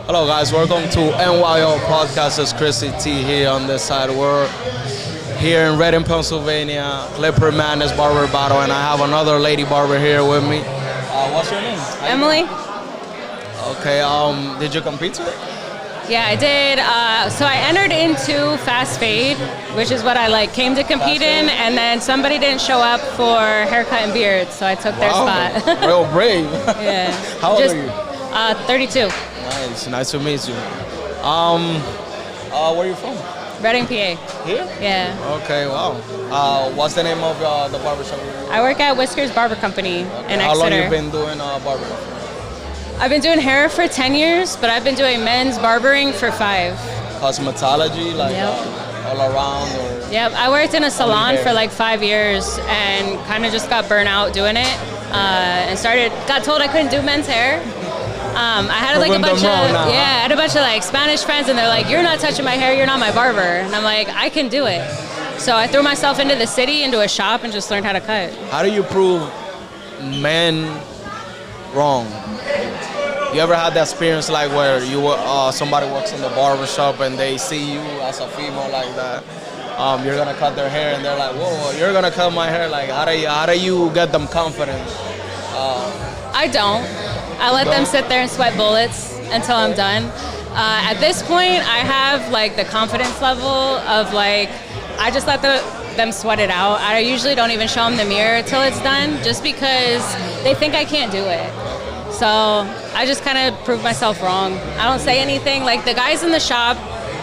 Hello guys, welcome to N.Y.O podcast. It's Chrissy T here on this side. We're here in Reading, Pennsylvania, Clipper Madness Barber Battle, and I have another lady barber here with me. What's your name? Emily? Okay, did you compete today? Yeah, I did. So I entered into Fast Fade, which is what I came to compete in, and then somebody didn't show up for haircut and beard, so I took their spot. Real brave. Yeah. How old are you? 32. Nice to meet you. Where are you from? Reading, PA. Here? Yeah. Okay, wow. What's the name of the barbershop? I work at Whiskers Barber Company in Exeter. How long you been doing barber? I've been doing hair for 10 years, but I've been doing men's barbering for 5. Cosmetology, all around? Or Yep, I worked in a salon for 5 years and kind of just got burnt out doing it and got told I couldn't do men's hair. I had a bunch of Spanish friends, and they're like, "You're not touching my hair. You're not my barber." And I'm like, "I can do it." So I threw myself into the city, into a shop, and just learned how to cut. How do you prove men wrong? You ever had that experience where you somebody works in the barber shop and they see you as a female like that? You're gonna cut their hair, and they're like, "Whoa, you're gonna cut my hair." How do you get them confident? I don't. I let them sit there and sweat bullets until I'm done. At this point, I have the confidence level of I just let them sweat it out. I usually don't even show them the mirror till it's done, just because they think I can't do it. So I just kind of prove myself wrong. I don't say anything. The guys in the shop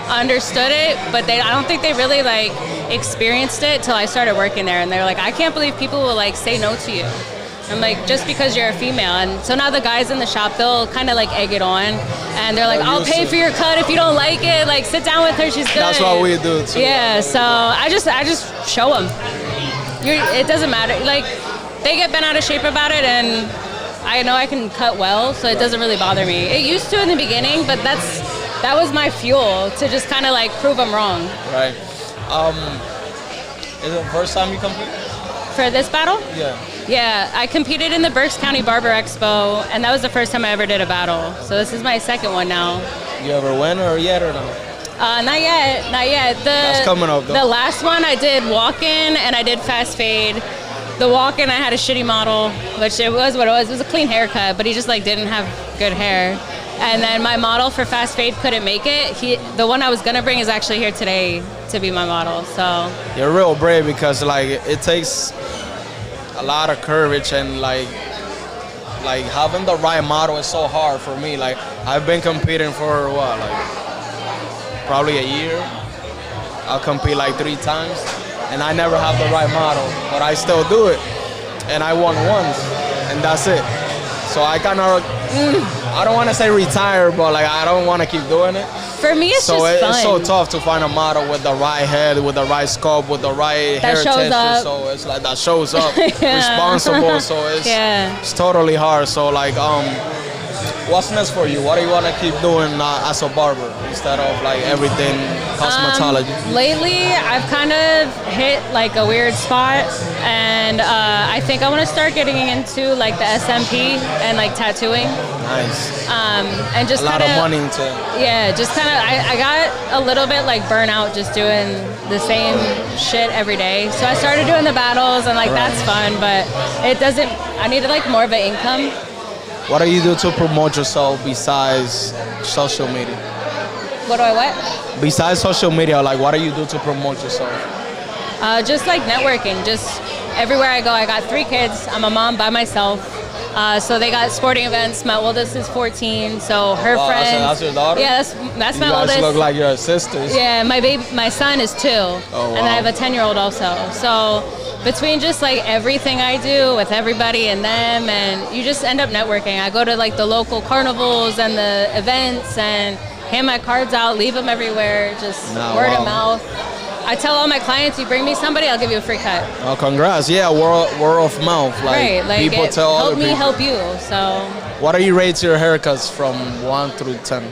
understood it, but I don't think they really experienced it till I started working there. And they're like, "I can't believe people will say no to you." I'm like, just because you're a female. And so now the guys in the shop, they'll kind of egg it on. And they're like, "I'll pay for your cut if you don't like it. Sit down with her, she's good." That's what we do too. Yeah, so I just show them. It doesn't matter. They get bent out of shape about it, and I know I can cut well, so it doesn't really bother me. It used to in the beginning, but that was my fuel to just kind of prove them wrong. Right. Is it the first time you compete? For this battle? Yeah. Yeah, I competed in the Berks County Barber Expo, and that was the first time I ever did a battle. So this is my second one now. You ever win or no? Not yet. That's coming up, though. The last one I did walk-in, and I did fast fade. The walk-in, I had a shitty model, which it was what it was. It was a clean haircut, but he just didn't have good hair. And then my model for fast fade couldn't make it. The one I was gonna bring is actually here today to be my model. So you're real brave, because it takes a lot of courage, and having the right model is so hard for me. I've been competing for probably a year. I'll compete 3 times, and I never have the right model, but I still do it, and I won once, and that's it. So I kind of, I don't want to say retire, but I don't want to keep doing it. For me, it's just fun. It's so tough to find a model with the right head, with the right sculpt, with the right hair texture. Up. So it's that shows up, responsible. So it's totally hard. So what's next for you? What do you want to keep doing as a barber instead of everything cosmetology? Lately, I've kind of hit a weird spot, and I think I want to start getting into the SMP and tattooing. Nice. And just a lot of money into. Yeah, just kind of. I got a little bit burnout just doing the same shit every day. So I started doing the battles, and that's fun, but it doesn't. I needed more of an income. What do you do to promote yourself besides social media? What do I what? Besides social media, what do you do to promote yourself? Just networking. Just everywhere I go. I got 3 kids. I'm a mom by myself. So they got sporting events. My oldest is 14, so her friends. That's your daughter? Yeah, that's my oldest. You guys look like your sisters. Yeah, my son is 2, and then I have a 10-year-old also. So between just everything I do with everybody and them, and you just end up networking. I go to the local carnivals and the events and hand my cards out, leave them everywhere, just word of mouth. I tell all my clients, you bring me somebody, I'll give you a free cut. Oh, congrats. Yeah, word of mouth. Right, people tell other people. Help you, so. What do you rate your haircuts from 1 through 10?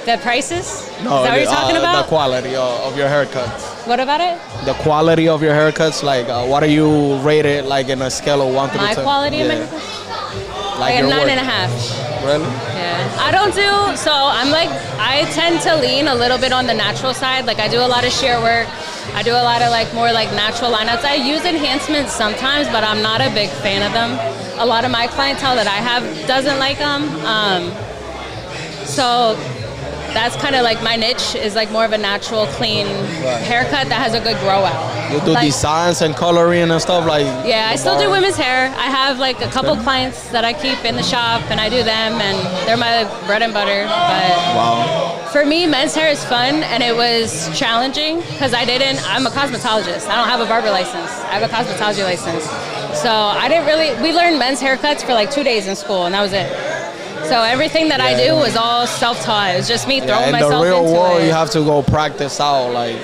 The prices? No, is that what you're talking about? The quality of your haircuts. What about it? The quality of your haircuts, what do you rate it in a scale of 1 through 10? My quality of my haircuts? Like a 9.5. Really? Yeah. I don't do, so I'm like, I tend to lean a little bit on the natural side. Like I do a lot of shear work. I do a lot of like more like natural lineouts. I use enhancements sometimes, but I'm not a big fan of them. A lot of my clientele that I have doesn't like them. So that's kind of like my niche is like more of a natural, clean haircut that has a good grow out. You do like, designs and coloring and stuff like. Yeah, I still do women's hair. I have like a couple clients that I keep in the shop, and I do them, and they're my bread and butter. But Wow. for me, men's hair is fun, and it was challenging because I'm a cosmetologist. I don't have a barber license. I have a cosmetology license. So I didn't really. We learned men's haircuts for like 2 days in school, and that was it. So everything that I do was all self-taught. It was just me throwing myself into it. In the real world, you have to go practice out. Like,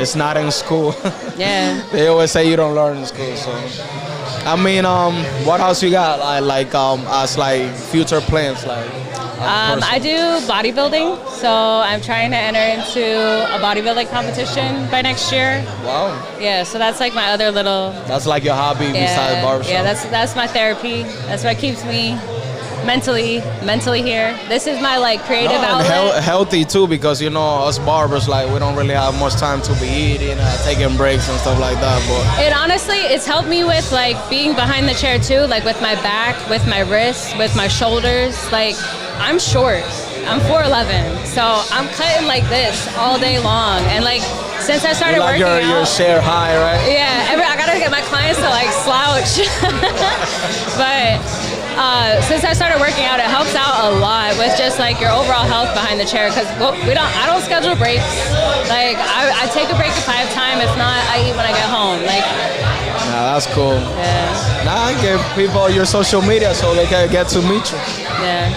it's not in school. Yeah. They always say you don't learn in school. So, I mean, what else you got? As like future plans, like. I do bodybuilding, so I'm trying to enter into a bodybuilding competition by next year. Wow. Yeah, so that's like my other little. That's like your hobby besides barbershop. Yeah, that's my therapy. That's what keeps me mentally here. This is my like creative outlet. Healthy too, because you know us barbers, like we don't really have much time to be eating, taking breaks and stuff like that. But it honestly, it's helped me with like being behind the chair too, like with my back, with my wrists, with my shoulders. Like I'm short. I'm 4'11", so I'm cutting like this all day long, and like since I started working out, your share high, right? Yeah, I gotta get my clients to like slouch, but. Since I started working out, it helps out a lot with just like your overall health behind the chair. Because I don't schedule breaks. Like I take a break if I have time. If not, I eat when I get home. Like. Nah, that's cool. Yeah. Now give people your social media so they can get to meet you. Yeah.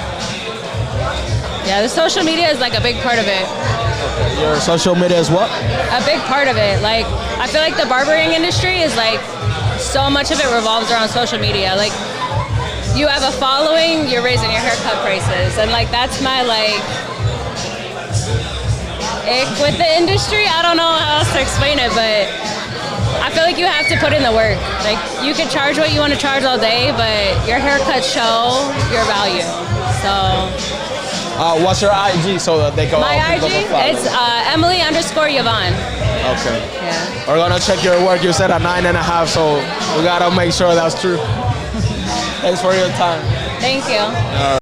Yeah, the social media is like a big part of it. Your social media is what? A big part of it. Like I feel like the barbering industry is like so much of it revolves around social media. Like. You have a following, you're raising your haircut prices. And like, that's my like, ick with the industry. I don't know how else to explain it, but I feel like you have to put in the work. Like you can charge what you want to charge all day, but your haircuts show your value. So. What's your IG so that they go? My IG, it's Emily_Yvonne. Okay. Yeah. We're gonna check your work. You said a 9.5, so we gotta make sure that's true. Thanks for your time. Thank you.